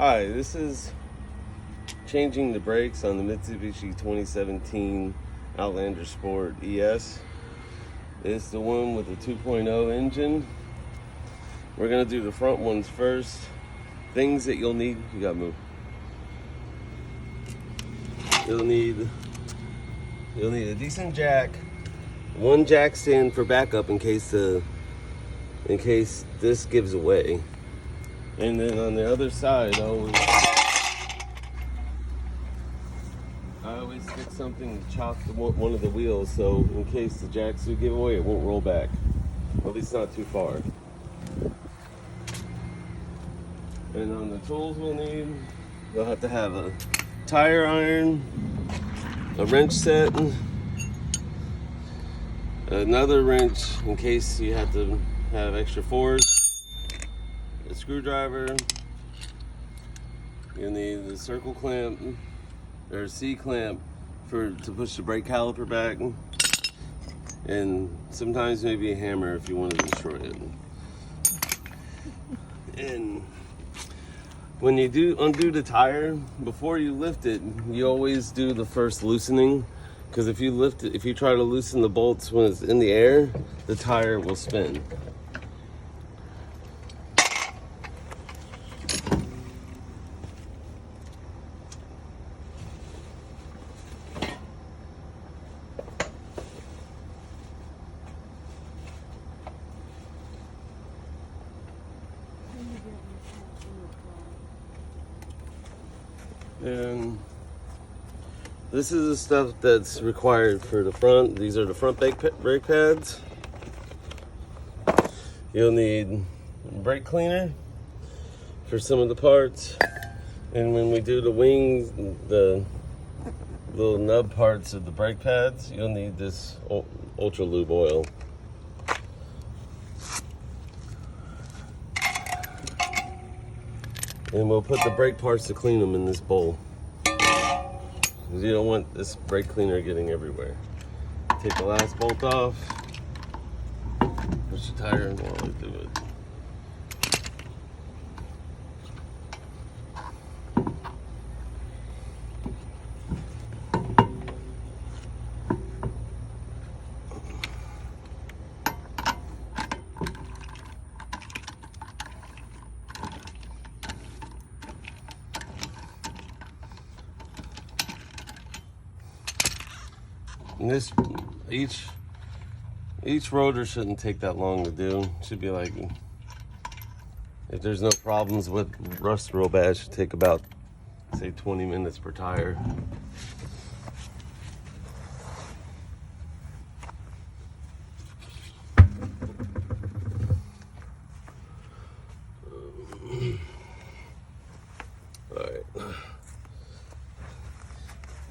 Hi, this is changing the brakes on the Mitsubishi 2017 Outlander Sport ES. It's the one with the 2.0 engine. We're gonna do the front ones first. Things that you'll need, you gotta move. You'll need a decent jack, one jack stand for backup in case this gives away. And then on the other side, I always stick something to chock one of the wheels, so in case the jacks do give away, it won't roll back. At least not too far. And on the tools we'll need, you'll have to have a tire iron, a wrench set, another wrench in case you have to have extra force, a screwdriver, you'll need the circle clamp or C clamp to push the brake caliper back, and sometimes maybe a hammer if you want to destroy it. And when you do undo the tire, before you lift it, you always do the first loosening, because if you try to loosen the bolts when it's in the air, the tire will spin. And this is the stuff that's required for the front. These are the front brake pads. You'll need brake cleaner for some of the parts. And when we do the wings, the little nub parts of the brake pads, you'll need this ultra lube oil. And we'll put the brake parts to clean them in this bowl, because you don't want this brake cleaner getting everywhere. Take the last bolt off, push the tire in while I do it. And this, each rotor shouldn't take that long to do. It should be like, if there's no problems with rust real bad, it should take about, say, 20 minutes per tire.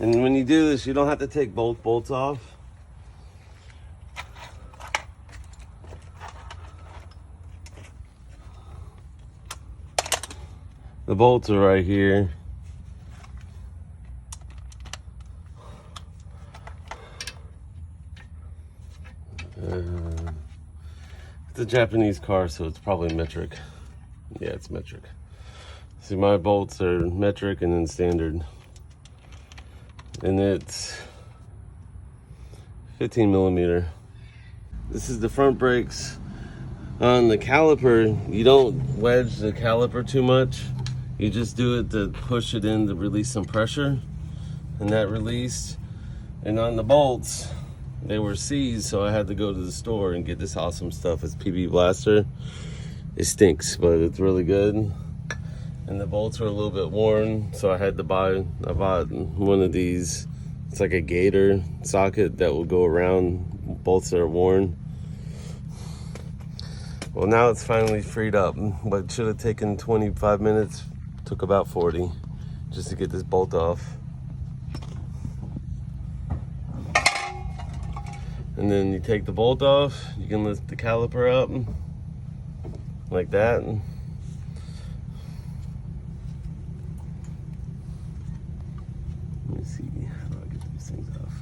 And when you do this, you don't have to take both bolts off. The bolts are right here. It's a Japanese car, so it's probably metric. Yeah, it's metric. See, my bolts are metric and then standard. And it's 15 millimeter. This is the front brakes. On the caliper, you don't wedge the caliper too much. You just do it to push it in to release some pressure, and that released. And on the bolts, they were C's, so I had to go to the store and get this awesome stuff. It's PB Blaster. It stinks, but it's really good. And the bolts were a little bit worn, so I bought one of these. It's like a gator socket that will go around bolts that are worn. Well, now it's finally freed up, but it should have taken 25 minutes. Took about 40 just to get this bolt off. And then you take the bolt off, you can lift the caliper up like that. Let me see how do I get these things off.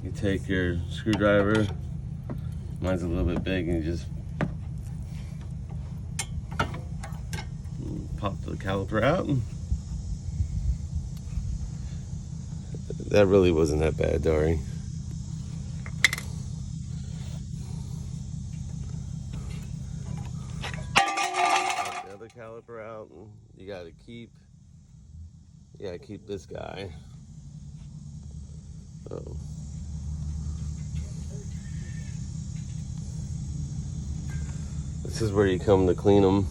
You take your screwdriver, mine's a little bit big, and you just pop the caliper out. That really wasn't that bad, Dari. Pop the other caliper out. You gotta keep this guy. Oh. This is where you come to clean them.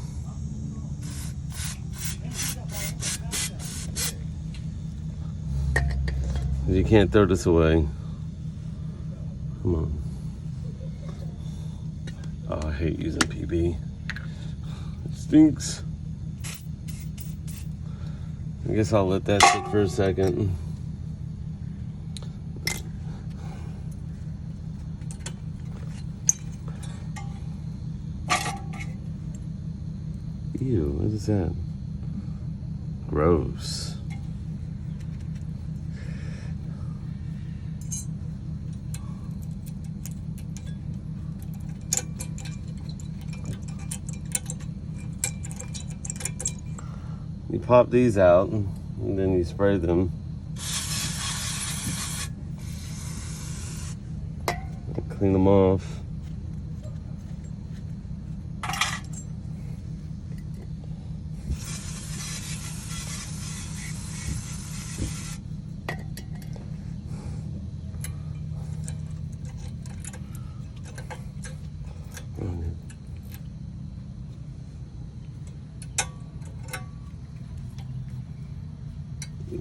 You can't throw this away. Come on. Oh, I hate using PB. It stinks. I guess I'll let that sit for a second. Ew, what is that? Gross. You pop these out and then you spray them. Clean them off.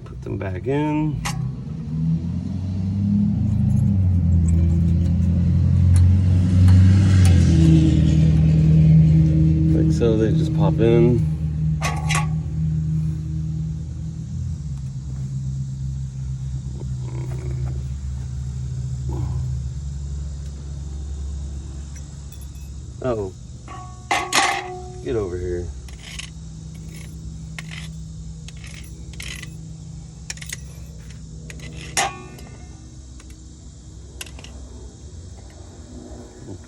Put them back in. Like so, they just pop in. Oh, get over here.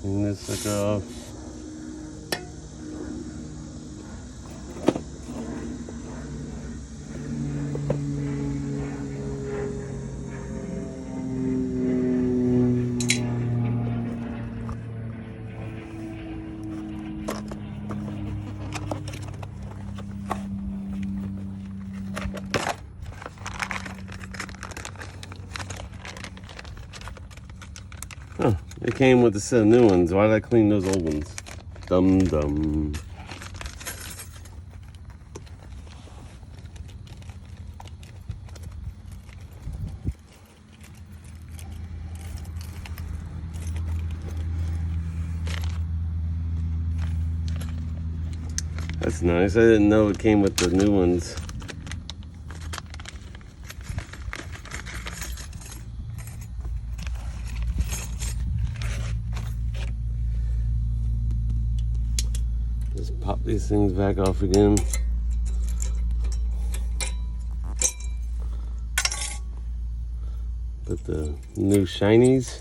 Clean this sucker off. Huh, it came with a set of new ones. Why did I clean those old ones? Dum. That's nice. I didn't know it came with the new ones. Just pop these things back off again. Put the new shinies.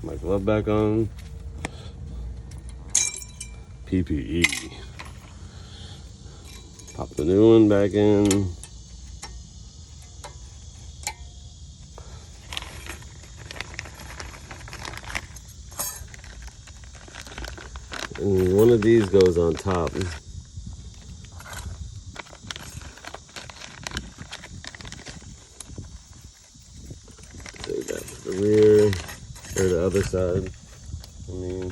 My glove back on. PPE. Pop the new one back in. And one of these goes on top. So that's the rear, or the other side. I mean,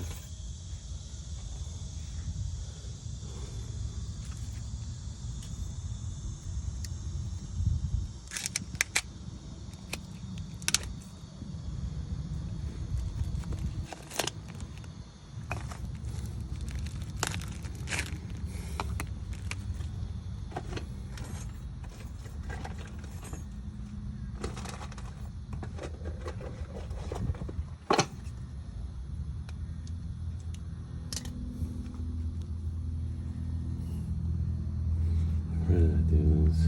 where did I do this?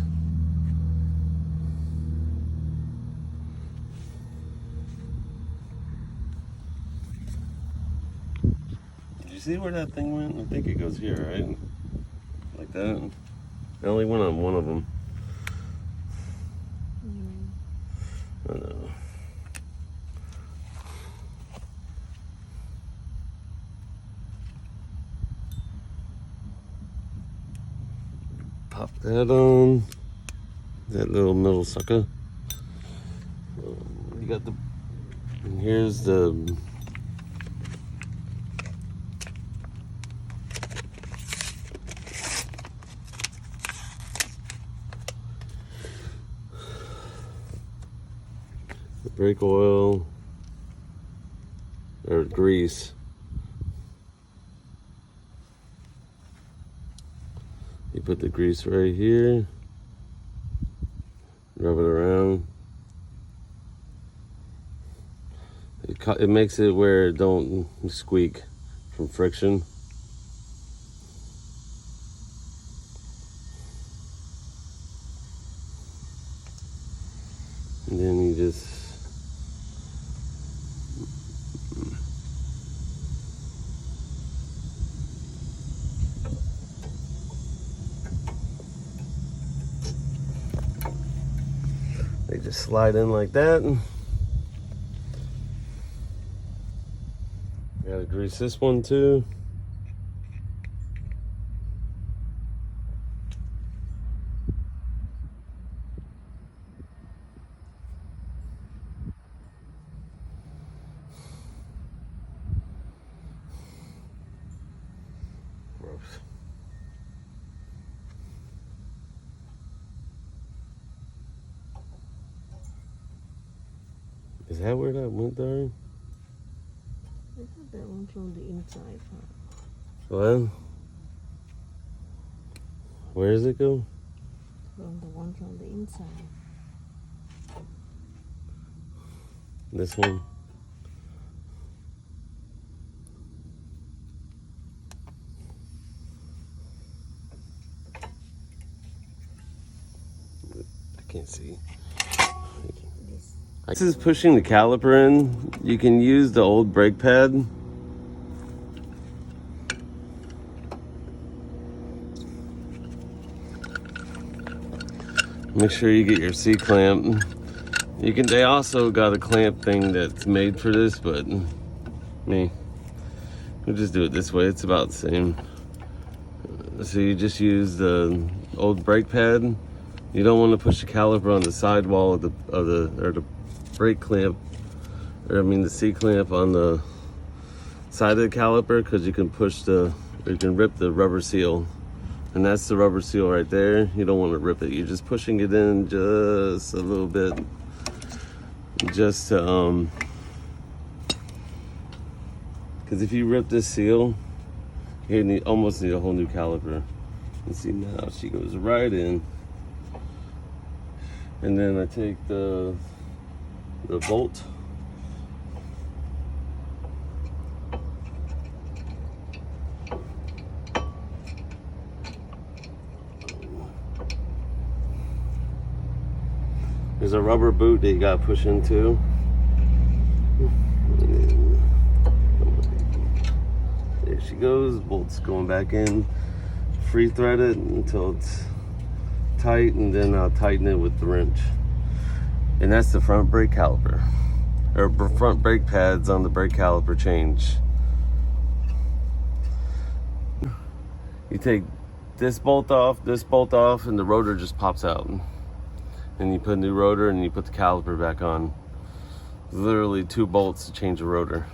you see where that thing went? I think it goes here, right? Like that. I only went on one of them. I know. Pop that on. That little middle sucker. You got the. And here's the. Brake oil or grease. You put the grease right here, rub it around. It makes it where it don't squeak from friction. And then you just they just slide in like that. Gotta grease this one too. Gross. Is that where that went there? I thought that one from the inside part. Well, where does it go? From the one from the inside. This one. I can't see. This is pushing the caliper in. You can use the old brake pad. Make sure you get your C-clamp. You can. They also got a clamp thing that's made for this, but we'll just do it this way. It's about the same. So you just use the old brake pad. You don't want to push the caliper on the sidewall of the brake clamp, or the C-clamp on the side of the caliper, because you can rip the rubber seal. And that's the rubber seal right there. You don't want to rip it. You're just pushing it in just a little bit. Just to, because if you rip this seal, you almost need a whole new caliper. And see, now she goes right in. And then I take the bolt. There's a rubber boot that you gotta push into. There she goes, bolt's going back in. Free thread it until it's tight, and then I'll tighten it with the wrench. And that's the front brake caliper, or front brake pads on the brake caliper change. You take this bolt off, and the rotor just pops out. And you put a new rotor, and you put the caliper back on. Literally 2 bolts to change the rotor.